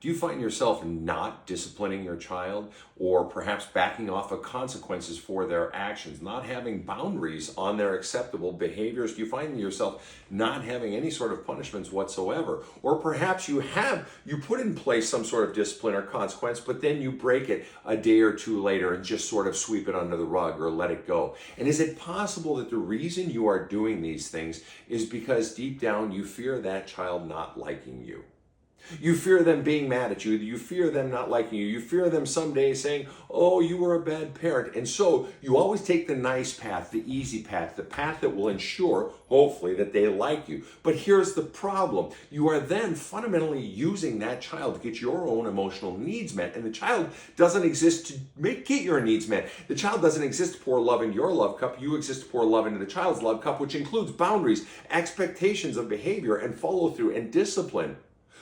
Do you find yourself not disciplining your child, or perhaps backing off of consequences for their actions, not having boundaries on their acceptable behaviors? Do you find yourself not having any sort of punishments whatsoever? Or perhaps you put in place some sort of discipline or consequence, but then you break it a day or two later and just sort of sweep it under the rug or let it go? And is it possible that the reason you are doing these things is because deep down you fear that child not liking you? You fear them being mad at you. You fear them not liking you. You fear them someday saying, oh, you were a bad parent. And so you always take the nice path, the easy path, the path that will ensure, hopefully, that they like you. But here's the problem. You are then fundamentally using that child to get your own emotional needs met. And the child doesn't exist to get your needs met. The child doesn't exist to pour love in your love cup. You exist to pour love into the child's love cup, which includes boundaries, expectations of behavior, and follow through and discipline,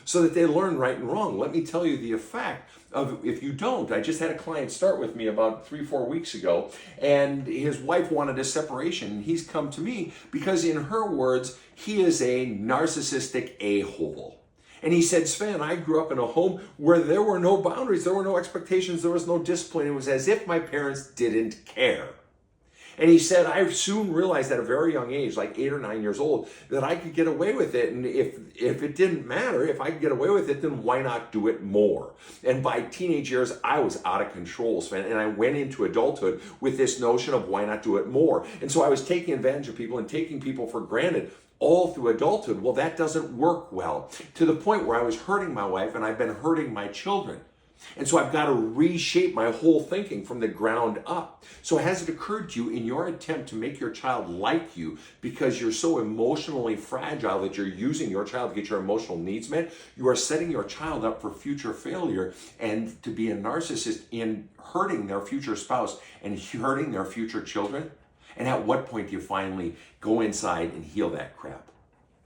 so that they learn right and wrong. Let me tell you the effect of if you don't. I just had a client start with me about 3-4 weeks ago, and his wife wanted a separation. He's come to me because, in her words, he is a narcissistic a-hole. And he said, Sven, I grew up in a home where there were no boundaries, there were no expectations, there was no discipline. It was as if my parents didn't care. And he said, I soon realized at a very young age, like 8 or 9 years old, that I could get away with it. And if it didn't matter, if I could get away with it, then why not do it more? And by teenage years, I was out of control, Sven. And I went into adulthood with this notion of why not do it more? And so I was taking advantage of people and taking people for granted all through adulthood. Well, that doesn't work well, to the point where I was hurting my wife and I've been hurting my children. And so I've got to reshape my whole thinking from the ground up. So has it occurred to you, in your attempt to make your child like you because you're so emotionally fragile that you're using your child to get your emotional needs met, you are setting your child up for future failure and to be a narcissist in hurting their future spouse and hurting their future children? And at what point do you finally go inside and heal that crap?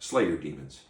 Slay your demons.